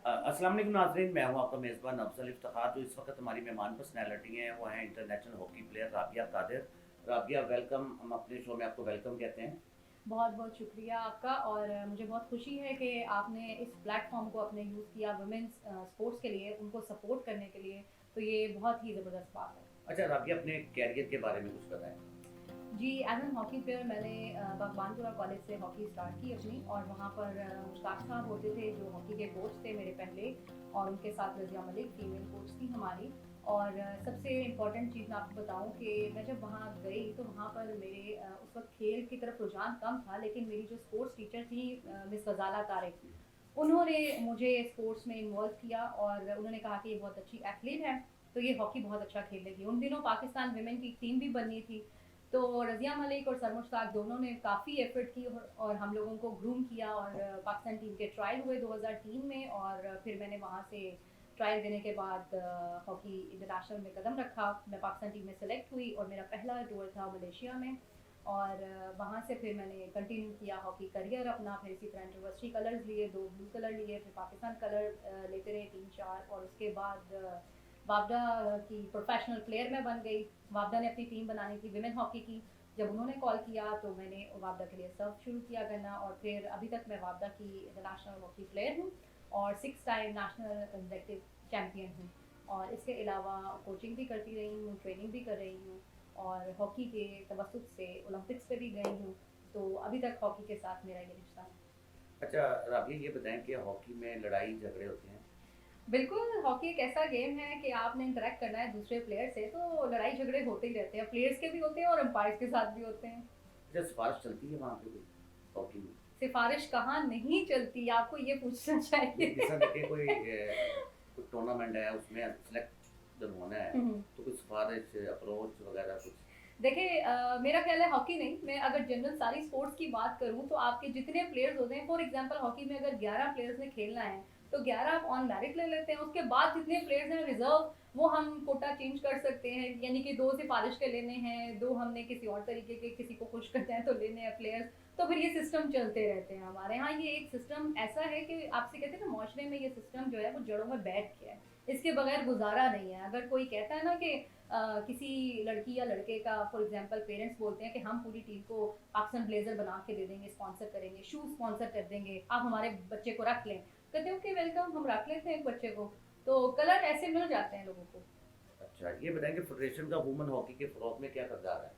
अस्सलाम वालेकुम नाज़रीन, मैं हूं आपका मेज़बान अफज़ल इफ्तिखार। जो इस वक्त हमारी मेहमान पर्सनैलिटी हैं वो हैं international hockey player Rabia Qadir. Rabia welcome, हम अपने शो में आपको वेलकम कहते हैं। बहुत-बहुत शुक्रिया आपका और मुझे बहुत खुशी है कि आपने इस प्लेटफ़ॉर्म को अपने यूज़ किया वुमेन्स स्पोर्ट्स के लिए, उनको सपोर्ट करने के लिए, तो ये बहुत ही ज़बरदस्त बात है। अच्छा राबिया, अपने कैरियर के बारे में कुछ बताएं। जी, एज़ एन हॉकी प्लेयर मैंने भगवानपुरा कॉलेज से हॉकी स्टार्ट की अपनी और वहाँ पर मुश्ताक साहब होते थे जो हॉकी के कोच थे मेरे पहले और उनके साथ रज़िया मलिक फीमेल कोच थी हमारी। और सबसे इम्पोर्टेंट चीज़ मैं आपको बताऊँ कि मैं जब वहाँ गई तो वहाँ पर मेरे उस वक़्त खेल की तरफ रुझान कम था, लेकिन मेरी जो स्पोर्ट्स टीचर थी मिस ग़ज़ाला तारिक, उन्होंने मुझे स्पोर्ट्स में इन्वॉल्व किया और उन्होंने कहा कि ये बहुत अच्छी एथलीट है, तो ये हॉकी बहुत अच्छा खेलेगी। उन दिनों पाकिस्तान विमेन की टीम भी बनी थी, तो रज़िया मलिक और सर मुश्ताक दोनों ने काफ़ी एफ़र्ट की और हम लोगों को ग्रूम किया और पाकिस्तान टीम के ट्रायल हुए 2003 में और फिर मैंने वहाँ से ट्रायल देने के बाद हॉकी इंटरनेशनल में कदम रखा। मैं पाकिस्तान टीम में सेलेक्ट हुई और मेरा पहला टूर था मलेशिया में और वहाँ से फिर मैंने कंटिन्यू किया हॉकी करियर अपना। फिर इसी तरह यूनिवर्सिटी कलर्स लिए, 2 ब्लू कलर लिए, फिर पाकिस्तान कलर लेते रहे 3-4 और उसके बाद वापडा की प्रोफेशनल प्लेयर मैं बन गई। वापडा ने अपनी टीम बनानी थी विमेन हॉकी की। जब उन्होंने कॉल किया तो मैंने वापडा के लिए सर्व शुरू किया करना और फिर अभी तक मैं वापडा की इंटरनेशनल हॉकी प्लेयर हूँ और 6 टाइम नेशनल कंसेक्यूटिव चैम्पियन हूँ। और इसके अलावा कोचिंग भी करती रही हूँ, ट्रेनिंग भी कर रही हूँ और हॉकी के तवसुत से ओलंपिक्स पे भी गई हूँ। तो अभी तक हॉकी के साथ मेरा ये रिश्ता है। अच्छा राबिया, ये बताएं कि हॉकी में लड़ाई झगड़े होते हैं। बिल्कुल, हॉकी एक ऐसा गेम है कि आपने इंटरैक्ट करना है दूसरे प्लेयर से, तो लड़ाई झगड़े होते ही रहते हैं। प्लेयर्स के भी होते हैं और एम्पायर्स के साथ भी होते हैं। अच्छा, सिफारिश चलती है वहाँ पे कोई हॉकी में? सिफारिश कहाँ नहीं चलती, आपको ये पूछना नहीं, चाहिए। जिस तरह देखें कोई टूर्नामेंट है उसमें सेलेक्ट जब होना है हुँ। तो कुछ सिफारिश अप्रोच वगैरह कुछ? देखिए मेरा ख़्याल है हॉकी नहीं, मैं अगर जनरल सारी स्पोर्ट्स की बात करूँ तो आपके जितने प्लेयर्स होते हैं, फॉर एग्ज़ाम्पल हॉकी में अगर 11 प्लेयर्स ने खेलना है, तो 11 आप ऑन मेरिट ले लेते हैं। उसके बाद जितने प्लेयर्स हैं रिज़र्व, वो हम कोटा चेंज कर सकते हैं, यानी कि 2 सिफ़ारिश के लेने हैं, 2 हमने किसी और तरीके के किसी को खुश करना है तो लेने हैं प्लेयर्स। तो फिर ये सिस्टम चलते रहते हैं हमारे यहाँ। ये एक सिस्टम ऐसा है कि आपसे कहते हैं ना माशरे में ये सिस्टम जो है वो जड़ों में बैठ गया है। इसके बगैर गुज़ारा नहीं है। अगर कोई कहता है ना कि किसी लड़की या लड़के का फॉर एग्जांपल पेरेंट्स बोलते हैं कि हम पूरी टीम को पाकिस्तान ब्लेजर बना के दे देंगे, स्पॉन्सर करेंगे, शूज स्पॉन्सर कर देंगे, आप हमारे बच्चे को रख लें। कहते हैं ओके वेलकम, हम रख लेते हैं एक बच्चे को। तो कलर ऐसे मिल जाते हैं लोगों को। अच्छा, ये बताएं कि फेडरेशन का वुमेन हॉकी के फ़रोग़ में क्या किरदार है?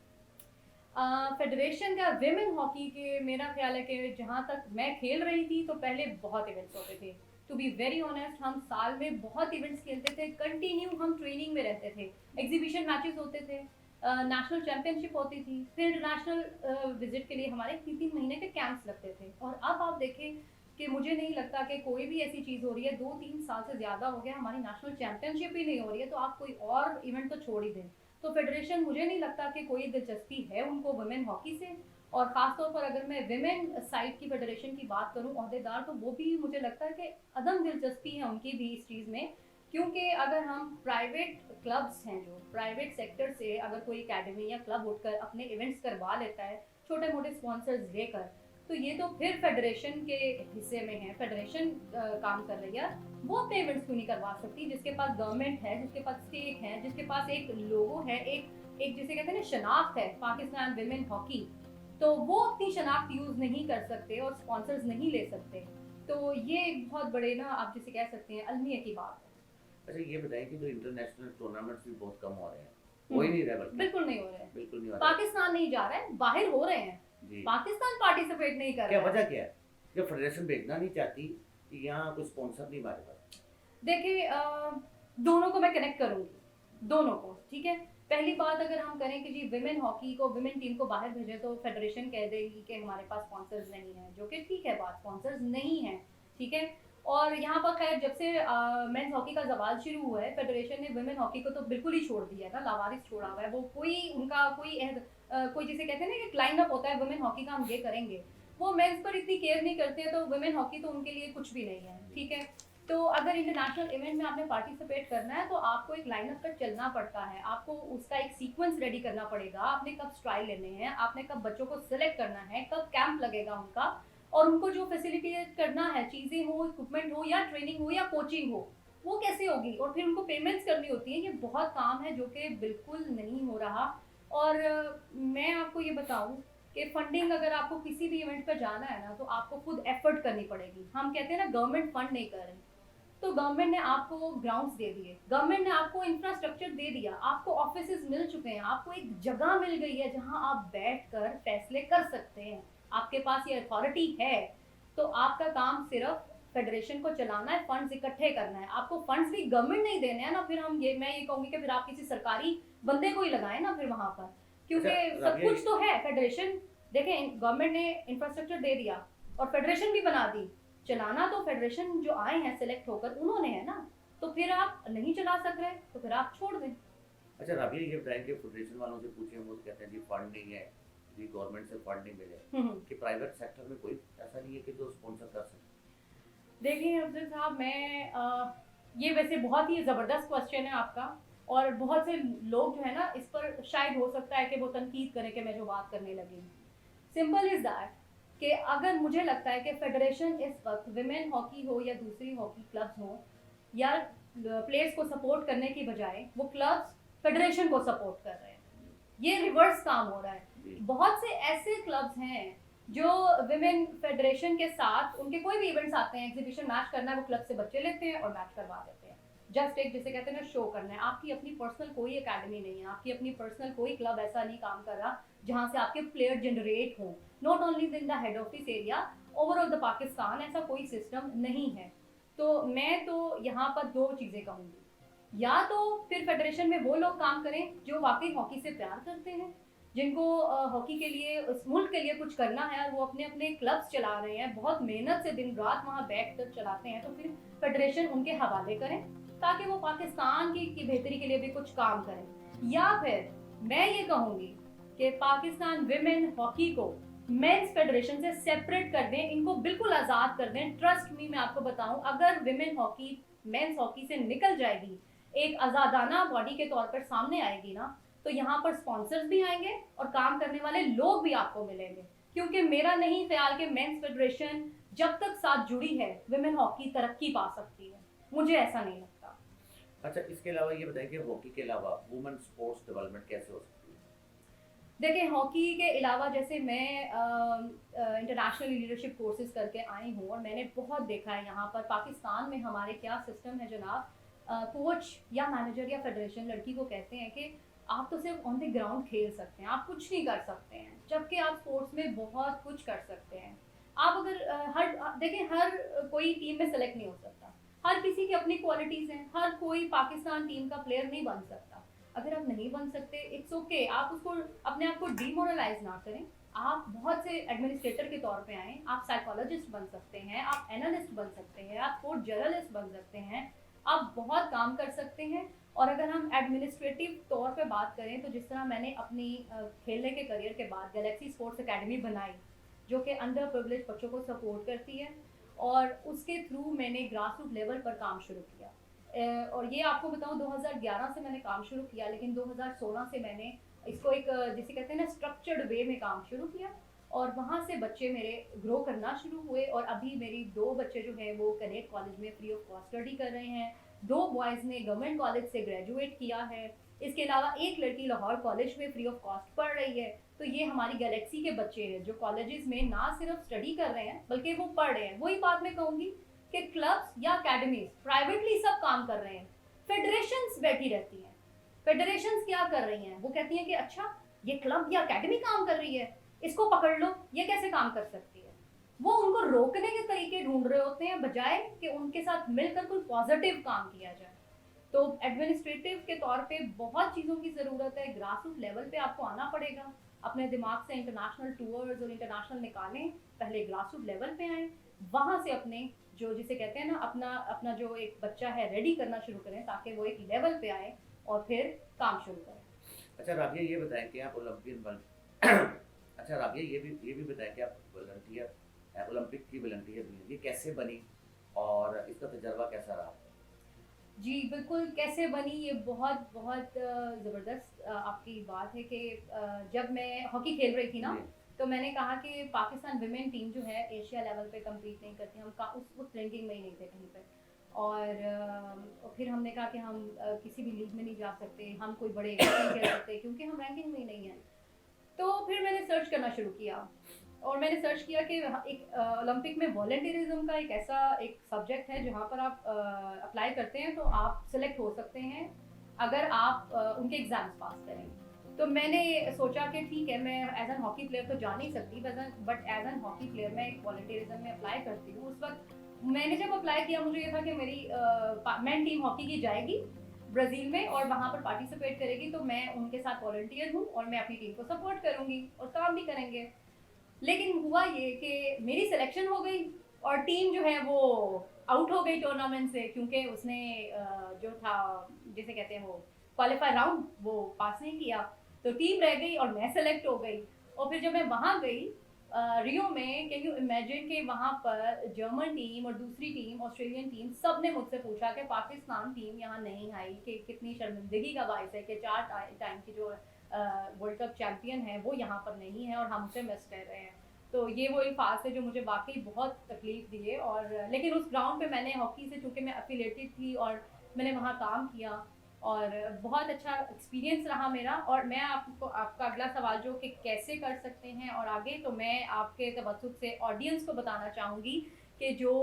फेडरेशन का विमेन हॉकी के मेरा ख्याल है कि जहाँ तक मैं खेल रही थी तो पहले बहुत इवेंट्स होते थे। टू बी वेरी ऑनेस्ट हम साल में बहुत इवेंट्स खेलते थे, कंटिन्यू हम ट्रेनिंग में रहते थे, एग्जीबिशन मैचेस होते थे, नेशनल चैंपियनशिप होती थी, फिर इंटरनेशनल विजिट के लिए हमारे 3-3 महीने के कैंप्स लगते थे। और अब आप देखें कि मुझे नहीं लगता कि कोई भी ऐसी चीज़ हो रही है, 2-3 साल से ज़्यादा हो गया हमारी नेशनल चैंपियनशिप ही नहीं हो रही है, तो आप कोई और इवेंट तो छोड़ ही दें। तो फेडरेशन मुझे नहीं लगता कि कोई दिलचस्पी है उनको वुमेन हॉकी से। और ख़ासतौर पर अगर मैं विमेन साइड की फेडरेशन की बात करूं ओहदेदार, तो वो भी मुझे लगता है कि अदम दिलचस्पी है उनकी भी इस चीज़ में। क्योंकि अगर हम प्राइवेट क्लब्स हैं जो प्राइवेट सेक्टर से अगर कोई एकेडमी या क्लब उठकर अपने इवेंट्स करवा लेता है छोटे मोटे स्पॉन्सर्स लेकर, तो ये तो फिर फेडरेशन के हिस्से में है, फेडरेशन काम कर रही है। वो अपने इवेंट्स क्यों नहीं करवा सकती जिसके पास गवर्नमेंट है, जिसके पास स्टेक है, जिसके पास एक लोगो है, एक एक जिसे कहते हैं ना शनाख्त है पाकिस्तान विमेन हॉकी। तो वो अपनी शनाख्त यूज नहीं कर सकते और स्पॉन्सर्स नहीं ले सकते। तो ये एक बहुत बड़े ना आप जिसे कह सकते हैं अलमिया की बात अच्छा, ये बताएं कि जो इंटरनेशनल टूर्नामेंट्स भी बहुत कम हो रहे हैं, है। हो ही नहीं रहे, बल्कि बिल्कुल नहीं हो रहा है। बिल्कुल नहीं हो रहे। पाकिस्तान नहीं जा रहा है, बाहर हो रहे हैं। जी। पाकिस्तान पार्टिसिपेट नहीं कर क्या रहा है। वजह क्या है? क्या फेडरेशन भेजना नहीं चाहती कि यहाँ कोई स्पॉन्सर नहीं हमारे पास? देखिए दोनों को मैं कनेक्ट करूंगी, दोनों को, ठीक है। पहली बात अगर हम करें कि जी विमेन हॉकी को विमेन टीम को बाहर भेजें तो फेडरेशन कह देगी कि हमारे पास स्पॉन्सर्स नहीं है, जो कि ठीक है बात, स्पॉन्सर्स नहीं है, ठीक है। और यहाँ पर खैर जब से मेंस हॉकी का जवाल शुरू हुआ है फेडरेशन ने विमेन हॉकी को तो बिल्कुल ही छोड़ दिया है ना, लावारिस छोड़ा हुआ है। वो कोई उनका कोई जिसे कहते हैं ना एक लाइन अप होता है वुमेन हॉकी का हम ये करेंगे, वो मेंस पर इतनी केयर नहीं करते हैं, तो वुमेन हॉकी तो उनके लिए कुछ भी नहीं है, ठीक है। तो अगर इंटरनेशनल इवेंट में आपने पार्टिसिपेट करना है तो आपको एक लाइनअप पर चलना पड़ता है, आपको उसका एक सीक्वेंस रेडी करना पड़ेगा, आपने कब ट्रायल लेने हैं, आपने कब बच्चों को सिलेक्ट करना है, कब कैंप लगेगा उनका। और उनको जो फैसिलिटेट करना है, चीज़ें हो, इक्विपमेंट हो या ट्रेनिंग हो या कोचिंग हो, वो कैसे होगी? और फिर उनको पेमेंट्स करनी होती है। ये बहुत काम है जो कि बिल्कुल नहीं हो रहा। और मैं आपको ये बताऊं कि फंडिंग अगर आपको किसी भी इवेंट पर जाना है ना, तो आपको खुद एफर्ट करनी पड़ेगी। हम कहते हैं ना, गवर्नमेंट फंड नहीं कर रही, तो गवर्नमेंट ने आपको ग्राउंड्स दे दिए, गवर्नमेंट ने आपको इंफ्रास्ट्रक्चर दे दिया, आपको ऑफिसेज मिल चुके हैं, आपको एक जगह मिल गई है जहां आप बैठकर फैसले कर सकते हैं। आपके पास ये अथॉरिटी है। तो आपका काम सिर्फ फेडरेशन को चलाना है, फंड्स इकट्ठे करना है। आपको फंड्स भी गवर्नमेंट नहीं देने हैं ना, फिर मैं ये कहूंगी कि फिर आप किसी सरकारी बंदे को ही लगाएं ना फिर वहां पर, अच्छा क्योंकि सब राबिया, कुछ तो है। फेडरेशन, देखें, गवर्नमेंट ने इंफ्रास्ट्रक्चर दे दिया और फेडरेशन भी बना दी। चलाना तो फेडरेशन जो आए हैं सिलेक्ट होकर उन्होंने है ना। तो फिर आप नहीं चला सक रहे तो फिर आप छोड़ दें। अच्छा राबिया, ये बताएं कि फेडरेशन वालों से पूछें, वो तो कहते हैं जी फंड नहीं है, जी गवर्नमेंट से फंड नहीं मिले, कि प्राइवेट सेक्टर में कोई ऐसा नहीं है कि जो स्पॉन्सर कर सके? देखिए अफजल साहब, ये वैसे बहुत ही ज़बरदस्त क्वेश्चन है आपका। और बहुत से लोग जो है ना, इस पर शायद हो सकता है कि वो तनकीद करें कि मैं जो बात करने लगी। सिंपल इज दैट कि अगर मुझे लगता है कि फेडरेशन इस वक्त विमेन हॉकी हो या दूसरी हॉकी क्लब्स हो, या प्लेयर्स को सपोर्ट करने की बजाय वो क्लब्स फेडरेशन को सपोर्ट कर रहे हैं, ये रिवर्स काम हो रहा है। जी बहुत से ऐसे क्लब्स हैं जो विमेन फेडरेशन के साथ, उनके कोई भी इवेंट्स आते हैं, एग्जीबिशन मैच करना है, वो क्लब से बच्चे लेते हैं और मैच करवा देते हैं। जस्ट एक, जिसे कहते हैं ना, शो करना है। आपकी अपनी पर्सनल कोई एकेडमी नहीं है, आपकी अपनी पर्सनल कोई क्लब ऐसा नहीं काम कर रहा जहां से आपके प्लेयर जनरेट हो। Not only in the head office area, overall the Pakistan ऐसा कोई सिस्टम नहीं है। तो मैं तो यहाँ पर दो चीज़ें कहूँगी, या तो फिर फेडरेशन में वो लोग काम करें जो वाकई हॉकी से प्यार करते हैं, जिनको हॉकी के लिए, उस मुल्क के लिए कुछ करना है, और वो अपने अपने क्लब्स चला रहे हैं, बहुत मेहनत से दिन रात वहाँ बैठ कर चलाते हैं, तो फिर फेडरेशन उनके हवाले करें ताकि वो पाकिस्तान की बेहतरी के लिए भी कुछ काम करें। या फिर मैं ये कहूँगी कि पाकिस्तान विमेन हॉकी को मेंस फेडरेशन से सेपरेट कर दें, इनको बिल्कुल आज़ाद कर दें। ट्रस्ट मी, मैं आपको बताऊं, अगर विमेन हॉकी मेंस हॉकी से निकल जाएगी, एक आज़ादाना बॉडी के तौर पर सामने आएगी ना, तो यहाँ पर स्पॉन्सर्स भी आएंगे और काम करने वाले लोग भी आपको मिलेंगे। क्योंकि मेरा नहीं ख्याल कि मेंस फेडरेशन जब तक साथ जुड़ी है विमेन हॉकी तरक्की पा सकती है, मुझे ऐसा नहीं लगता। अच्छा, इसके अलावा ये बताएं कि हॉकी के अलावा वुमेन स्पोर्ट्स डेवलपमेंट कैसे हो सकती है? देखिए, हॉकी के अलावा जैसे मैं इंटरनेशनल लीडरशिप कोर्सेज करके आई हूँ, और मैंने बहुत देखा है यहाँ पर पाकिस्तान में हमारे क्या सिस्टम है जनाब। कोच या मैनेजर या फेडरेशन लड़की को कहते हैं कि आप तो सिर्फ ऑन द ग्राउंड खेल सकते हैं, आप कुछ नहीं कर सकते हैं, जबकि आप स्पोर्ट्स में बहुत कुछ कर सकते हैं। आप अगर देखें, हर कोई टीम में सेलेक्ट नहीं हो सकता, हर किसी की अपनी क्वालिटीज़ हैं, हर कोई पाकिस्तान टीम का प्लेयर नहीं बन सकता। अगर आप नहीं बन सकते, इट्स ओके, आप उसको, अपने आप को डिमोरलाइज ना करें। आप बहुत से एडमिनिस्ट्रेटर के तौर पे आएँ, आप साइकोलॉजिस्ट बन सकते हैं, आप एनालिस्ट बन सकते हैं, आप स्पोर्ट जर्नलिस्ट बन सकते हैं, आप बहुत काम कर सकते हैं। और अगर हम एडमिनिस्ट्रेटिव तौर पे बात करें, तो जिस तरह मैंने अपनी खेलने के करियर के बाद गैलेक्सी स्पोर्ट्स एकेडमी बनाई, जो कि अंडर प्रिविलेज बच्चों को सपोर्ट करती है, और उसके थ्रू मैंने ग्रास रूट लेवल पर काम शुरू किया। और ये आपको बताऊं, 2011 से मैंने काम शुरू किया, लेकिन 2016 से मैंने इसको एक जिसे कहते हैं ना, स्ट्रक्चर्ड वे में काम शुरू किया, और वहाँ से बच्चे मेरे ग्रो करना शुरू हुए। और अभी मेरी 2 बच्चे जो हैं वो कैडेट कॉलेज में फ्री ऑफ कॉस्ट स्टडी कर रहे हैं, 2 बॉयज़ ने गवर्नमेंट कॉलेज से ग्रेजुएट किया है, इसके अलावा एक लड़की लाहौर कॉलेज में फ्री ऑफ कॉस्ट पढ़ रही है। तो ये हमारी गैलेक्सी के बच्चे हैं जो कॉलेजेस में ना सिर्फ स्टडी कर रहे हैं बल्कि वो पढ़ रहे हैं। वही बात मैं कहूँगी कि क्लब्स या अकेडमीज प्राइवेटली सब काम कर रहे हैं, फेडरेशंस बैठी रहती हैं। फेडरेशंस क्या कर रही हैं, वो कहती हैं कि अच्छा, ये क्लब या अकेडमी काम कर रही है, इसको पकड़ लो, ये कैसे काम कर सकती है। वो उनको रोकने के तरीके ढूंढ रहे होते हैं, बजाय कि उनके साथ मिलकर कोई पॉजिटिव काम किया जाए। तो एडमिनिस्ट्रेटिव के तौर पे बहुत चीज़ों की ज़रूरत है। ग्रास रूट लेवल पे आपको आना पड़ेगा, अपने दिमाग से इंटरनेशनल टूर्स और इंटरनेशनल निकालें, पहले ग्रास रूट लेवल पे आएँ, वहाँ से अपने जो जिसे कहते हैं ना, अपना अपना जो एक बच्चा है रेडी करना शुरू करें, ताकि वो एक लेवल पे आए और फिर काम शुरू करें। अच्छा राबिया, ये बताएं कि आप ओलंपियन बन अच्छा राबिया, ये भी बताएं कि आप वॉलंटियर, ओलंपिक की वॉलंटियर भी हैं, ये कैसे बनी और इसका तजर्बा कैसा रहा? जी बिल्कुल, कैसे बनी, ये बहुत बहुत ज़बरदस्त आपकी बात है कि जब मैं हॉकी खेल रही थी ना, तो मैंने कहा कि पाकिस्तान विमेन टीम जो है एशिया लेवल पे कम्पीट नहीं करती, हम उस रैंकिंग में ही नहीं थे कहीं पे। और फिर हमने कहा कि हम किसी भी लीग में नहीं जा सकते, हम कोई बड़े इवेंट नहीं खेल सकते क्योंकि हम रैंकिंग में ही नहीं हैं। तो फिर मैंने सर्च करना शुरू किया और मैंने सर्च किया कि एक ओलंपिक में वॉलंटियरिज्म का एक ऐसा एक सब्जेक्ट है जहाँ पर आप अप्लाई करते हैं तो आप सिलेक्ट हो सकते हैं अगर आप उनके एग्जाम्स पास करें। तो मैंने सोचा कि ठीक है, मैं एज एन हॉकी प्लेयर तो जा नहीं सकती, but as an hockey player मैं एक वॉलंटियरिज्म में अप्लाई करती हूँ। उस वक्त मैंने जब अप्लाई किया मुझे ये था कि मेरी मैन टीम हॉकी की जाएगी ब्राज़ील में और वहाँ पर पार्टिसिपेट करेगी, तो मैं उनके साथ वॉलंटियर हूँ और मैं अपनी टीम को सपोर्ट करूँगी और काम भी करेंगे। लेकिन हुआ ये कि मेरी सिलेक्शन हो गई और टीम जो है वो आउट हो गई टूर्नामेंट से, क्योंकि उसने जो था जिसे कहते हैं वो क्वालिफाई राउंड वो पास नहीं किया, तो टीम रह गई और मैं सेलेक्ट हो गई। और फिर जब मैं वहाँ गई रियो में, कैन यू इमेजिन कि वहाँ पर जर्मन टीम और दूसरी टीम ऑस्ट्रेलियन टीम सब ने मुझसे पूछा कि पाकिस्तान टीम यहाँ नहीं आई, कि कितनी शर्मिंदगी का बायस है कि 4 टाइम की जो वर्ल्ड कप चैंपियन है वो यहाँ पर नहीं है और हम उसे मिस कर रहे हैं। तो ये वो अल्फाज थे जो मुझे वाकई बहुत तकलीफ दिए। और लेकिन उस ग्राउंड पे मैंने हॉकी से, चूँकि मैं एफिलेटेड थी और मैंने वहाँ काम किया और बहुत अच्छा एक्सपीरियंस रहा मेरा। और मैं आपको आपका अगला सवाल जो कि कैसे कर सकते हैं और आगे, तो मैं आपके तवज्जुह से ऑडियंस को बताना चाहूँगी कि जो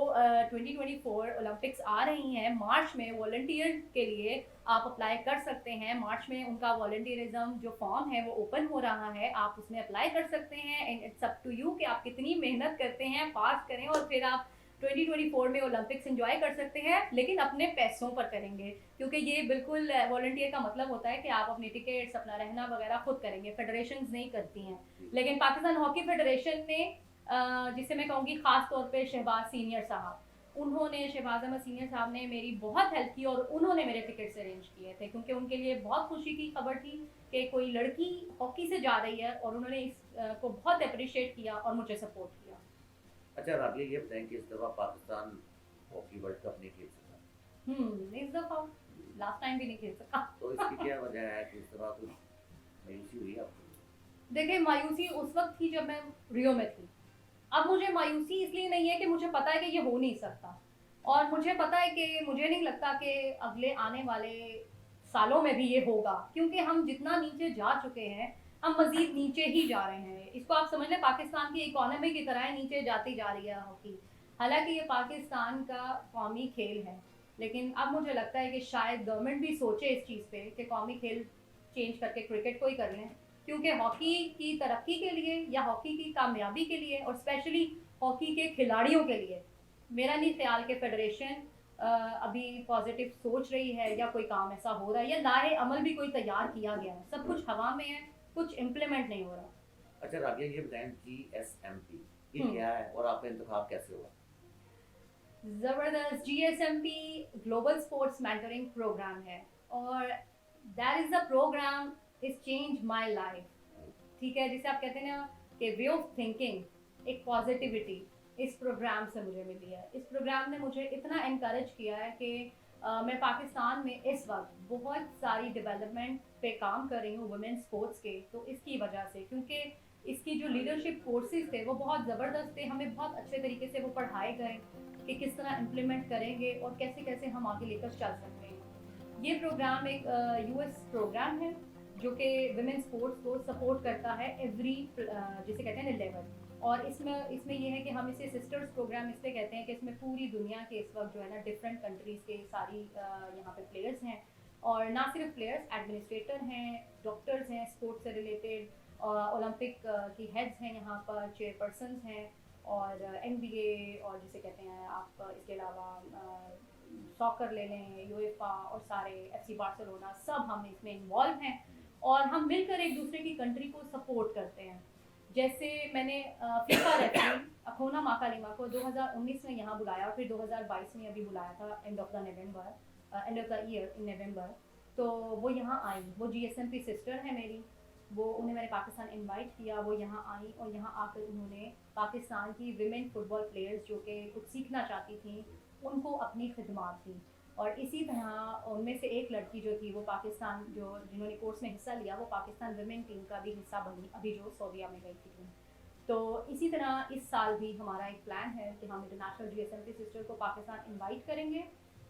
2024 ओलंपिक्स आ रही हैं मार्च में, वॉलंटियर के लिए आप अप्लाई कर सकते हैं। मार्च में उनका वॉलंटियरिज्म जो फॉर्म है वो ओपन हो रहा है, आप उसमें अप्लाई कर सकते हैं। And it's up to you कि आप कितनी मेहनत करते हैं, पास करें और फिर आप 2024 में ओलंपिक्स एंजॉय कर सकते हैं, लेकिन अपने पैसों पर करेंगे, क्योंकि ये बिल्कुल वॉलंटियर का मतलब होता है कि आप अपनी टिकट्स, अपना रहना वगैरह खुद करेंगे, फेडरेशंस नहीं करती हैं। लेकिन पाकिस्तान हॉकी फेडरेशन ने जिसे मैं कहूँगी ख़ास तौर पे शहबाज सीनियर साहब, उन्होंने, शहबाज अहमद सीनियर साहब ने मेरी बहुत हेल्प की और उन्होंने मेरे टिकट्स अरेंज किए थे, क्योंकि उनके लिए बहुत खुशी की खबर थी कि कोई लड़की हॉकी से जा रही है, और उन्होंने इस को बहुत अप्रिशिएट किया और मुझे सपोर्ट किया। अच्छा राबिया, ये बताएं कि इस दफ़ा पाकिस्तान हॉकी वर्ल्ड कप नहीं खेल सका, इस दफ़ा लास्ट टाइम भी नहीं खेल सका। तो इसकी क्या वजह है कि इस दफ़ा कुछ मायूसी हुई आपको? देखिए, मायूसी उस वक्त थी जब मैं रियो में थी। अब मुझे मायूसी इसलिए नहीं है कि मुझे पता है कि ये हो नहीं सकता, और मुझे पता है कि मुझे नहीं लगता कि अगले आने वाले सालों में भी ये होगा, क्योंकि हम जितना नीचे जा चुके हैं हम मज़ीद नीचे ही जा रहे हैं। इसको आप समझ लें पाकिस्तान की इकोनॉमी की तरह नीचे जाती जा रही है हॉकी। हालांकि ये पाकिस्तान का कौमी खेल है, लेकिन अब मुझे लगता है कि शायद गवर्नमेंट भी सोचे इस चीज़ पे कि कौमी खेल चेंज करके क्रिकेट को ही कर लें, क्योंकि हॉकी की तरक्की के लिए या हॉकी की कामयाबी के लिए और स्पेशली हॉकी के खिलाड़ियों के लिए मेरा नहीं ख्याल कि फेडरेशन अभी पॉजिटिव सोच रही है या कोई काम ऐसा हो रहा है या लाहे अमल भी कोई तैयार किया गया है। सब कुछ हवा में है, कुछ इम्प्लीमेंट नहीं हो रहा। अच्छा राबिया, ये बताएं GSMP ये हम्म। क्या है और आपका इंतखाब कैसे हुआ? ज़बरदस्त। GSMP global sports mentoring program है और that is the program is change my life. ठीक है, जिसे आप कहते हैं ना कि वे ऑफ थिंकिंग, एक पॉजिटिविटी इस प्रोग्राम से मुझे मिली है। इस प्रोग्राम ने मुझे इतना इनकरेज किया है कि मैं पाकिस्तान में इस वक्त बहुत सारी डेवलपमेंट पे काम कर रही हूँ वुमेन स्पोर्ट्स के, तो इसकी वजह से, क्योंकि इसकी जो लीडरशिप कोर्सेज थे वो बहुत ज़बरदस्त थे, हमें बहुत अच्छे तरीके से वो पढ़ाए गए कि किस तरह इम्प्लीमेंट करेंगे और कैसे कैसे हम आगे लेकर चल सकते हैं। ये प्रोग्राम एक US प्रोग्राम है जो कि विमेन स्पोर्ट्स को सपोर्ट करता है एवरी जिसे कहते हैं लेवल। और इसमें ये है कि हम इसे सिस्टर्स प्रोग्राम इसलिए कहते हैं कि इसमें पूरी दुनिया के इस वक्त जो है ना डिफरेंट कंट्रीज़ के सारी यहाँ पे प्लेयर्स हैं, और ना सिर्फ प्लेयर्स, एडमिनिस्ट्रेटर हैं, डॉक्टर्स हैं स्पोर्ट्स से रिलेटेड, ओलंपिक की हेड्स हैं यहाँ पर, चेयरपर्सन्स हैं, और NBA, और जिसे कहते हैं आप इसके अलावा सॉकर ले लें, यूएफा और सारे FC बार्सिलोना, सब हम इसमें इन्वॉल्व हैं और हम मिलकर एक दूसरे की कंट्री को सपोर्ट करते हैं। जैसे मैंने फीफा रेफरी अखोना माकालिमा को 2019 में यहाँ बुलाया और फिर 2022 में अभी बुलाया था end of the year in November. तो वो यहाँ आई, वो GSMP सिस्टर है मेरी, वो उन्हें मैंने पाकिस्तान इनवाइट किया, वो यहाँ आई और यहाँ आकर उन्होंने पाकिस्तान की विमेन फुटबॉल प्लेयर्स जो कि कुछ सीखना चाहती थी उनको अपनी खिदमात दी। और इसी तरह उनमें से एक लड़की जो थी वो पाकिस्तान, जो जिन्होंने कोर्स में हिस्सा लिया, वो पाकिस्तान विमेन टीम का भी हिस्सा बनी, अभी जो सऊदीया में गई थी टीम। तो इसी तरह इस साल भी हमारा एक प्लान है कि हम इंटरनेशनल GSMP सिस्टर को पाकिस्तान इनवाइट करेंगे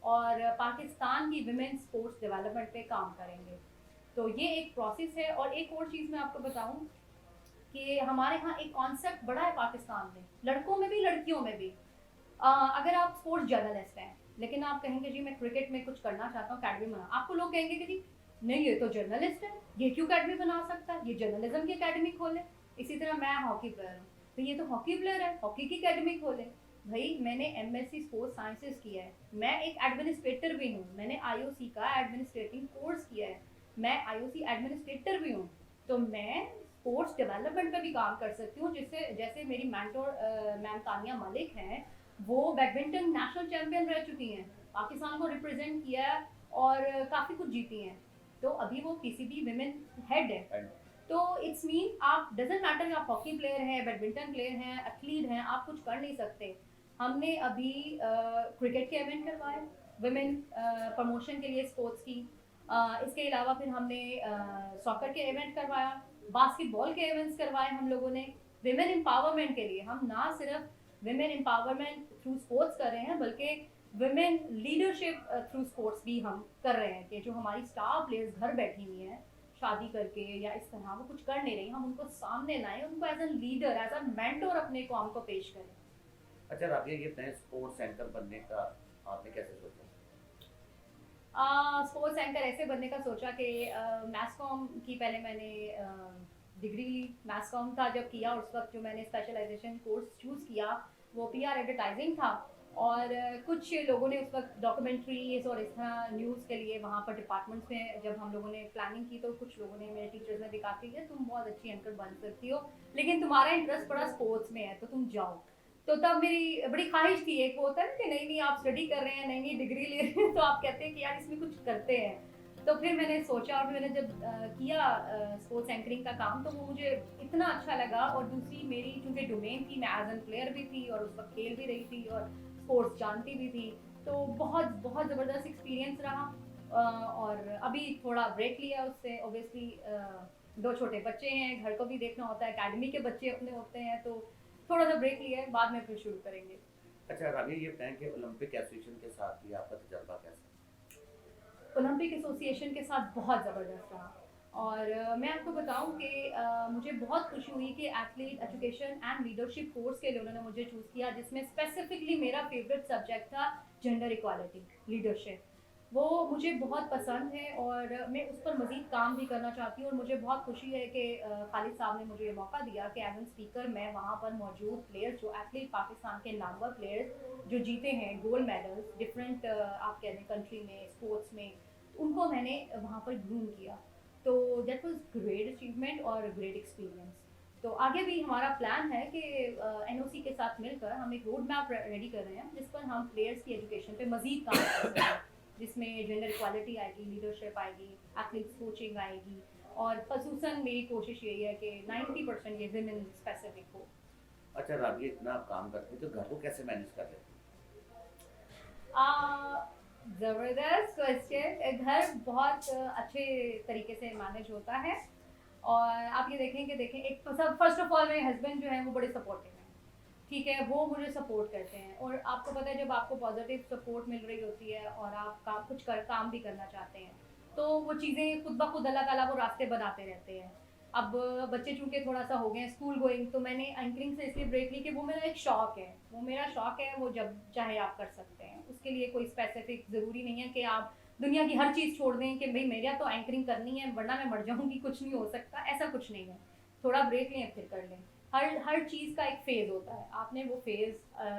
और पाकिस्तान की विमेन स्पोर्ट्स डेवलपमेंट पे काम करेंगे। तो ये एक प्रोसेस है। और एक और चीज़ मैं आपको बताऊं कि हमारे यहाँ एक कॉन्सेप्ट बड़ा है पाकिस्तान में, लड़कों में भी लड़कियों में भी। अगर आप स्पोर्ट्स जर्नलिस्ट हैं लेकिन आप कहेंगे जी मैं क्रिकेट में कुछ करना चाहता हूँ, अकेडमी बना, आपको लोग कहेंगे कि जी नहीं ये तो जर्नलिस्ट है, ये क्यों अकेडमी बना सकता है, ये जर्नलिज्म की अकेडमी खोले। इसी तरह मैं हॉकी प्लेयर हूँ, तो ये तो हॉकी प्लेयर है, हॉकी की अकेडमी खोले। भाई मैंने MSc स्पोर्ट्स साइंसेस किया है, मैं एक एडमिनिस्ट्रेटर भी हूँ, मैंने IOC का एडमिनिस्ट्रेटिंग कोर्स किया है, मैं IOC एडमिनिस्ट्रेटर भी हूँ। तो मैं स्पोर्ट्स डेवलपमेंट पे भी काम कर सकती हूँ, जिससे जैसे मेरी मेंटोर मैम तानिया मलिक हैं, वो बैडमिंटन नेशनल चैंपियन रह चुकी हैं, पाकिस्तान को रिप्रेजेंट किया है और काफ़ी कुछ जीती हैं। तो अभी वो PCB विमेन हेड है। तो इट्स मीन आप डजेंट मैटर आप हॉकी प्लेयर हैं, बैडमिंटन प्लेयर हैं, एथलीट हैं, आप कुछ कर नहीं सकते। हमने अभी क्रिकेट के इवेंट करवाए विमेन प्रमोशन के लिए स्पोर्ट्स की। इसके अलावा फिर हमने सॉकर के इवेंट करवाया, बास्केटबॉल के इवेंट्स करवाए हम लोगों ने विमेन एम्पावरमेंट के लिए। हम ना सिर्फ विमेन एम्पावरमेंट थ्रू स्पोर्ट्स कर रहे हैं बल्कि विमेन लीडरशिप थ्रू स्पोर्ट्स भी हम कर रहे हैं कि जो हमारी स्टार प्लेयर्स घर बैठी हुई हैं शादी करके या इस तरह वो कुछ कर नहीं रही, हम उनको सामने लाएं, उनको as an leader as a mentor अपने कौम को पेश करें। अच्छा राबिया, ये नए स्पोर्ट्स सेंटर बनने का आपने कैसे सोचा? स्पोर्ट्स एंकर ऐसे बनने का सोचा कि मैस कॉम की पहले मैंने डिग्री ली, मैस कॉम था जब किया उस वक्त जो मैंने स्पेशलाइजेशन कोर्स चूज़ किया वो PR एडवर्टाइजिंग था। और कुछ लोगों ने उस वक्त डॉक्यूमेंट्रीज और इस तरह न्यूज़ के लिए वहाँ पर डिपार्टमेंट्स में जब हम लोगों ने प्लानिंग की तो कुछ लोगों ने, मेरे टीचर्स ने दिखा दी है तुम बहुत अच्छी एंकर बन सकती हो लेकिन तुम्हारा इंटरेस्ट बड़ा स्पोर्ट्स में है तो तुम जाओ। तो तब मेरी बड़ी ख्वाहिश थी, एक वो होता है ना कि नहीं नहीं आप स्टडी कर रहे हैं, नई नई डिग्री ले रहे हैं तो आप कहते हैं कि यार इसमें कुछ करते हैं। तो फिर मैंने सोचा और मैंने जब किया स्पोर्ट्स एंकरिंग का काम तो वो मुझे इतना अच्छा लगा। और दूसरी मेरी चूँकि डोमेन थी, मैं एज एन प्लेयर भी थी और उस वक्त खेल भी रही थी और स्पोर्ट्स जानती भी थी, तो बहुत बहुत ज़बरदस्त एक्सपीरियंस रहा। और अभी थोड़ा ब्रेक लिया उससे, ओबियसली 2 छोटे बच्चे हैं, घर को भी देखना होता है, एकेडमी के बच्चे अपने होते हैं, तो थोड़ा सा ब्रेक लिया है, बाद में फिर शुरू करेंगे। अच्छा राबिया, ये बताएं कि ओलंपिक एसोसिएशन के साथ भी आपका तजर्बा कैसा? ओलंपिक एसोसिएशन के साथ बहुत ज़बरदस्त रहा। और मैं आपको बताऊं कि मुझे बहुत खुशी हुई कि athlete education and leadership course के लिए उन्होंने मुझे चूज़ किया, जिसमें स्पेसिफिकली मेरा फेवरेट सब्जेक्ट था जेंडर इक्वालिटी लीडरशिप। वो मुझे बहुत पसंद है और मैं उस पर मज़ीद काम भी करना चाहती हूँ। और मुझे बहुत खुशी है कि खालिद साहब ने मुझे ये मौका दिया कि एज एन स्पीकर मैं वहाँ पर मौजूद प्लेयर्स, जो एथलीट पाकिस्तान के नामवर प्लेयर्स जो जीते हैं गोल्ड मेडल्स डिफरेंट आप कह दें कंट्री में स्पोर्ट्स में, उनको मैंने वहाँ पर ग्रूम किया। तो दैट वाज ग्रेट अचीवमेंट और ग्रेट एक्सपीरियंस। तो आगे भी हमारा प्लान है कि NOC के साथ मिलकर हम एक रोड मैप रेडी कर रहे हैं जिस पर हम प्लेयर्स की एजुकेशन पे मज़ीद काम कर सकते हैं, जिसमें जेंडर इक्वालिटी आएगी, लीडरशिप आएगी, एथलीट्स कोचिंग आएगी और खसूसन मेरी कोशिश यही है कि 90% ये विमेन स्पेसिफिक हो। अच्छा राबिया, इतना आप काम करते हैं तो घर को कैसे मैनेज कर लेते हैं? ज़बरदस्त क्वेश्चन। घर बहुत अच्छे तरीके से मैनेज होता है। और आप ये देखें एक फर्स्ट ऑफ ऑल मेरे हस्बैंड जो है वो बड़े सपोर्टिव हैं, ठीक है, वो मुझे सपोर्ट करते हैं। और आपको पता है जब आपको पॉजिटिव सपोर्ट मिल रही होती है और आप काम भी करना चाहते हैं तो वो चीज़ें खुद ब खुद अल्लाह ताला वो रास्ते बनाते रहते हैं। अब बच्चे चूँकि थोड़ा सा हो गए हैं स्कूल गोइंग, तो मैंने एंकरिंग से इसलिए ब्रेक ली कि वो मेरा एक शौक़ है, वो मेरा शौक़ है, वो जब चाहे आप कर सकते हैं। उसके लिए कोई स्पेसिफिक ज़रूरी नहीं है कि आप दुनिया की हर चीज़ छोड़ दें कि भाई मेरा तो एंकरिंग करनी है वरना मैं मर जाऊँगी, कुछ नहीं हो सकता, ऐसा कुछ नहीं है। थोड़ा ब्रेक लें फिर कर लें। हर चीज़ का एक फ़ेज़ होता है, आपने वो फ़ेज़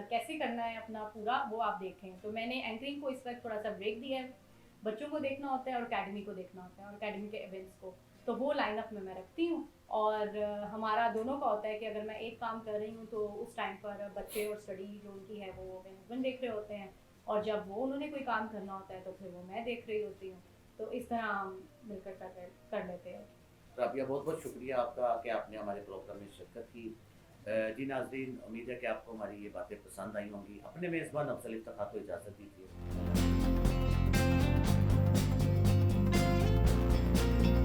कैसे करना है अपना पूरा वो आप देखें। तो मैंने एंकरिंग को इस वक्त थोड़ा सा ब्रेक दिया है, बच्चों को देखना होता है और अकेडमी को देखना होता है और अकेडमी के इवेंट्स को, तो वो लाइन अप में मैं रखती हूँ। और हमारा दोनों का होता है कि अगर मैं एक काम कर रही हूँ तो उस टाइम पर बच्चे और स्टडी जो उनकी है वो मेरे हस्बैंड देख रहे होते हैं, और जब वो उन्होंने कोई काम करना होता है तो फिर वो मैं देख रही होती हूँ। तो इस तरह हम मिलकर कर लेते हैं। राबिया, बहुत बहुत शुक्रिया आपका कि आपने हमारे प्रोग्राम में शिरकत की। जी नाज़रीन, उम्मीद है कि आपको हमारी ये बातें पसंद आई होंगी। अपने मेज़बान अफसल इफ्तिखार को इजाज़त दीजिए।